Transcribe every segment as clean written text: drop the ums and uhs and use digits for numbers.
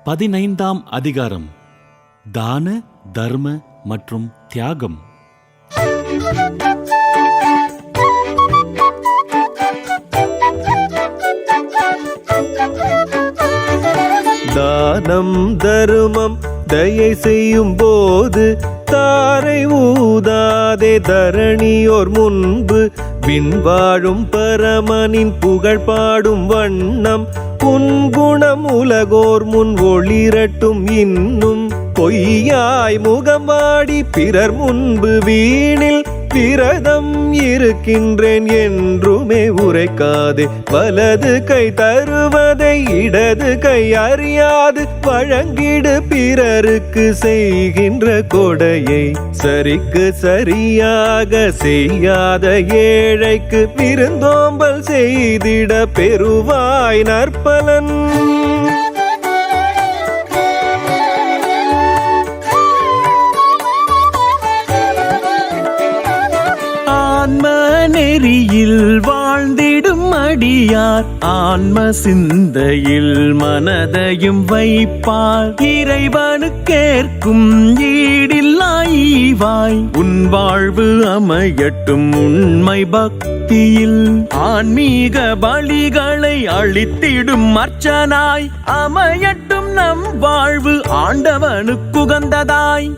15ஆம் அதிகாரம் தான தர்ம மற்றும் தியாகம். தானம் தருமம் தயை செய்யும் போது தாரை ஊதாதே தரணியோர் முன்பு விண்வாழும் பரமனின் புகழ் பாடும் வண்ணம் புன்குணம் உலகோர் முன் ஒளிரட்டும். இன்னும் பொய்யாய் முகம் வாடி பிறர் முன்பு வீணில் விரதம் இருக்கின்றேன் என்றுமே உரைக்காதே. வலது கை தருவதை இடது கை அறியாது வழங்கிடு பிறருக்கு செய்கின்ற கொடையை. சரிக்கு சரியாக செய்யாத ஏழைக்கு விருந்தோம்பல் செய்திட பெறுவாய் நற்பலன். நெறியில் வாழ்ந்திடும் அடியார் ஆன்ம சிந்தையில் மனதையும் வைப்பார். இறைவனுக்கேற்கும் ஈடில்லாய்வாய் உன் வாழ்வு அமையட்டும் உண்மை பக்தியில். ஆன்மீக பலிகளை அளித்திடும் அர்ச்சனாய் அமையட்டும் நம் வாழ்வு ஆண்டவனுக்குகந்ததாய்.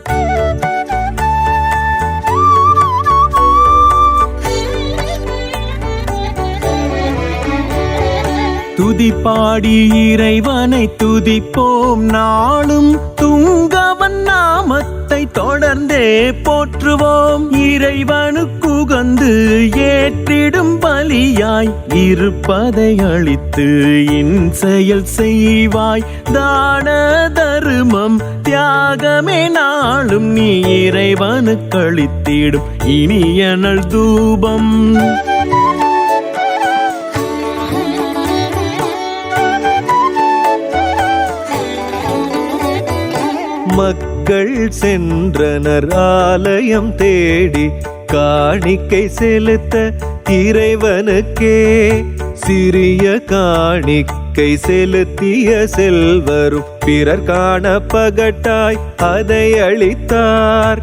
துதிப்பாடி இறைவனை துதிப்போம் நாளும் துங்கவன் நாமத்தை தொடர்ந்தே போற்றுவோம். இறைவனுக்குகந்து ஏற்றிடும் பலியாய் இருப்பதை அளித்து இன்செயல் செய்வாய். தான தருமம் தியாகமே நாளும் நீ இறைவனுக்களித்திடும் இனியனல் தூபம். மக்கள் சென்றனர் ஆலயம் தேடி காணிக்கை செலுத்த இறைவனுக்கே. சிறிய காணிக்கை செலுத்திய செல்வரும் பிறர் காண பகட்டாய் அதை அளித்தார்.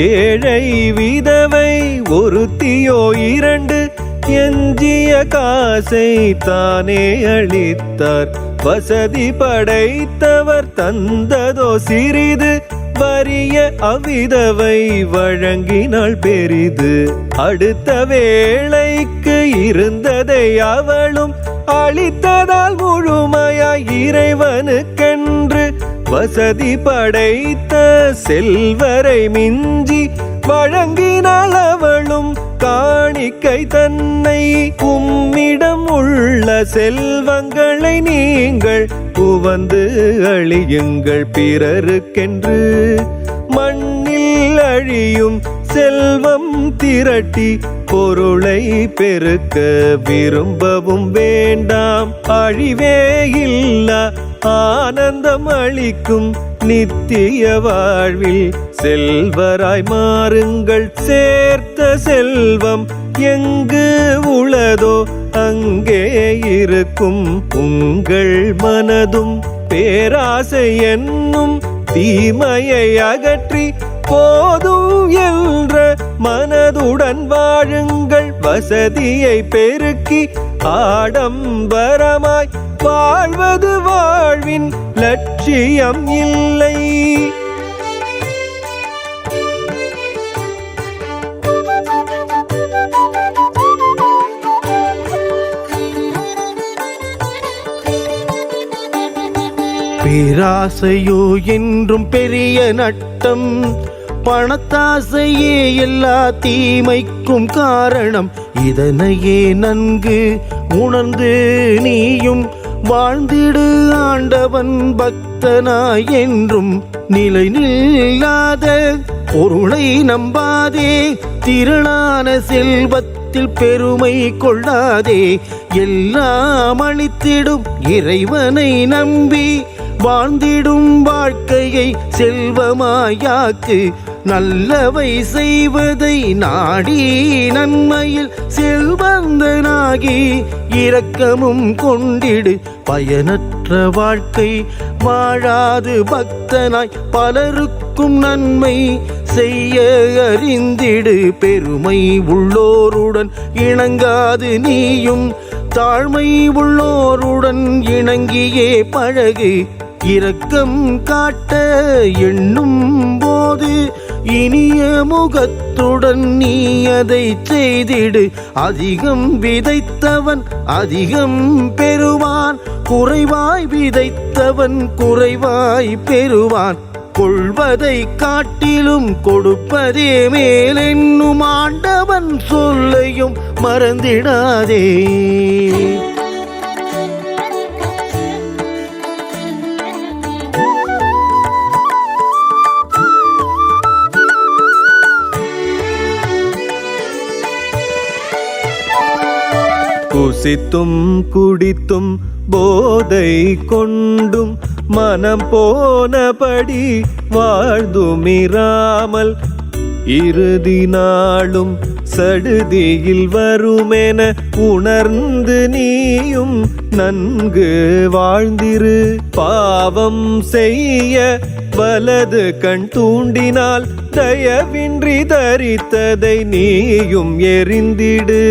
ஏழை விதவை ஒருத்தியோ இரண்டு எஞ்சிய காசை தானே அளித்தார். வசதி படைத்தவர் தந்ததோ சிறிது வறிய அவ்விதவை வழங்கினாள் பெரிது. அடுத்த வேளைக்கு இருந்ததை அவளும் அளித்ததால் முழுமையாய் இறைவனுக்கென்று வசதி படைத்த செல்வரை மிஞ்சி வழங்கினாள் அவளும் காணிக்கை தன்னை. உம்மிடம் உள்ள செல்வங்களை நீங்கள் உவந்து அழியுங்கள் பிறருக்கென்று. மண்ணில் அழியும் செல்வம் திரட்டி பொருளை பெருக்க விரும்பவும் வேண்டாம். அழிவே இல்லா ஆனந்தம் அளிக்கும் நித்திய வாழ்வில் செல்வராய் மாறுங்கள். சேர்த்த செல்வம் எங்கு உளதோ அங்கே இருக்கும் உங்கள் மனதும். பேராசை என்னும் தீமையை அகற்றி போதும் என்ற மனதுடன் வாழுங்கள். வசதியை பெருக்கி ஆடம்பரமாய் வாழ்வது வாழ்வின் லட்சியம் இல்லை. பேராசையோ என்றும் பெரிய நட்டம். பணத்தாசையே எல்லா தீமைக்கும் காரணம். இதனையே நன்கு உணர்ந்து நீயும் வாழ்ந்திடு ஆண்டவன் பக்தனாய் என்றும். நிலை நில்லாத பொருளை நம்பாதே, திரளான செல்வத்தில் பெருமை கொள்ளாதே. எல்லாம் அளித்திடும் இறைவனை நம்பி வாழ்ந்திடும் வாழ்க்கையை செல்வமாயாக்கு. நல்லவை செய்வதை நாடி நன்மையில் செல்வந்தனாகி இரக்கமும் கொண்டிடு. பயனற்ற வாழ்க்கை வாழாது பக்தனாய் பலருக்கும் நன்மை செய்ய அறிந்திடு. பெருமை உள்ளோருடன் இணங்காது நீயும் தாழ்மை உள்ளோருடன் இணங்கியே பழகு. இரக்கம் காட்ட எண்ணும் போது இனிய முகத்துடன் நீ அதை செய்திடு. அதிகம் விதைத்தவன் அதிகம் பெறுவான், குறைவாய் விதைத்தவன் குறைவாய் பெறுவான். கொள்வதை காட்டிலும் கொடுப்பதே மேலென்னும் ஆண்டவன் சொல்லையும் மறந்திடாதே. குசித்தும் குடித்தும் போதை கொண்டும் மனம் போனபடி வாழ்துமிராமல் இறுதி நாளும் சடுதியில் வருமென உணர்ந்து நீயும் நன்கு வாழ்ந்திரு. பாவம் செய்ய வலது கண் தூண்டினால் தயவின்றி தரித்ததை நீயும் எறிந்திடு.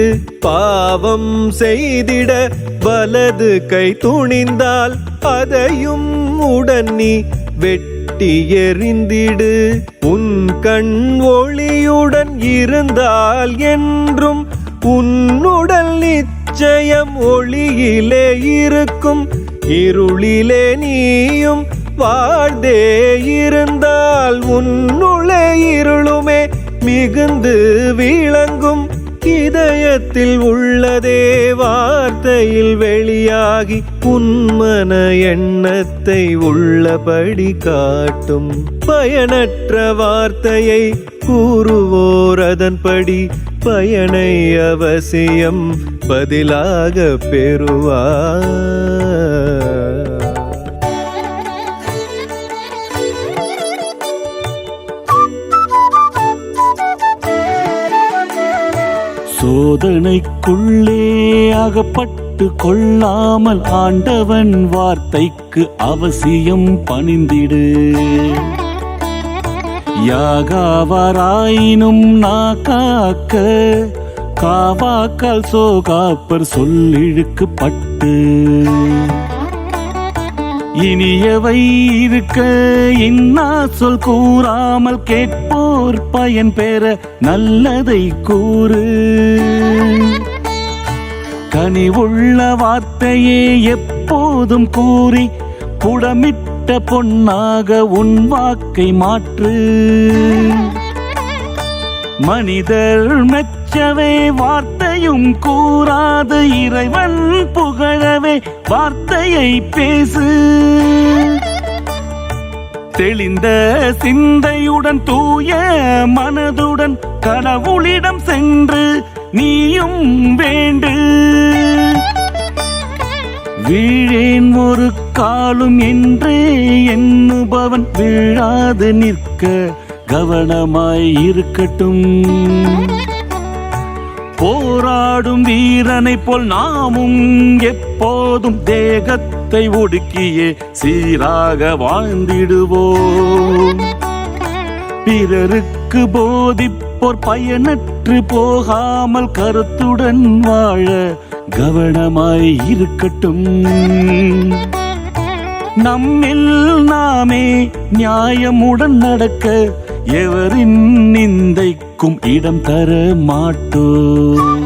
பாவம் செய்திட வலது கை துணிந்தால் அதையும் உடன் நீ வெட்டி எறிந்திடு. உன் கண் ஒளியுடன் இருந்தால் என்றும் உன்னுடல் நிச்சயம் ஒளியிலே இருக்கும். இருளிலே நீயும் வாழ்ந்தே இருந்தால் உன்னுள்ளே இருளுமே மிகுந்து விளங்கும். இதயத்தில் உள்ளதே வார்த்தையில் வெளியாகி உன்மன எண்ணத்தை உள்ளபடி காட்டும். பயனற்ற வார்த்தையை கூறுவோர் அதன்படி பயனை அவசியம் பதிலாக பெறுவார். சோதனைக்குள்ளே அகப்பட்டு கொள்ளாமல் ஆண்டவன் வார்த்தைக்கு அவசியம் பணிந்திடு. யாகாவராயினும் நாக்காக்க காவாக்கால் சோகாப்பர் சொல்லிழுக்கப்பட்டு. இனியவை இருக்க இன்னா சொல் கூறாமல் கேட்போர் பயன் பெற நல்லதை கூறு. கனிவுள்ள வார்த்தையே எப்போதும் கூறி புடமிட்ட பொன்னாக உன் வாக்கை மாற்று. மனிதர் மெச்சவே வார்த்தையும் கூறாது இறைவன் புகழவே வார்த்தையை பேசு. தெளிந்த சிந்தையுடன் தூய மனதுடன் கடவுளிடம் சென்று நீயும் வேண்டு. வீழேன் ஒரு காலும் என்றே எண்ணுபவன் வீழாது நிற்க கவனமாய் இருக்கட்டும். போராடும் வீரனை போல் நாமும் எப்போதும் தேகத்தை ஒடுக்கியே சீராக வாழ்ந்திடுவோம். பிறருக்கு போதிப்போர் பயனற்று போகாமல் கருத்துடன் வாழ கவனமாய் இருக்கட்டும். நம்மில் நாமே நியாயமுடன் நடக்க எவரின் நிந்தைக்கும் இடம் தர மாட்டோம்.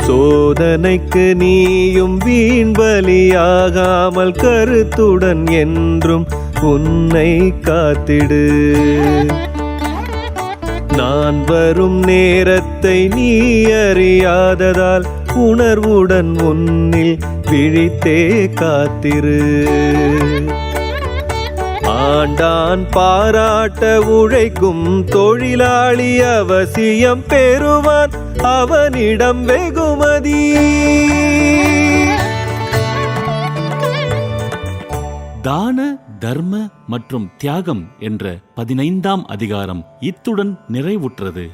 சோதனைக்கு நீயும் வீண் பலியாகாமல் கருத்துடன் என்றும் உன்னை காத்திடு. நான் வரும் நேரத்தை நீ அறியாததால் உணர்வுடன் உன்னில் விழித்தே காத்திரு. ஆண்டான் பாராட்ட உழைக்கும் தொழிலாளி அவசியம் பெறுவான் அவனிடம் வெகுமதி. தான தர்ம மற்றும் தியாகம் என்ற 15ஆம் அதிகாரம் இத்துடன் நிறைவுற்றது.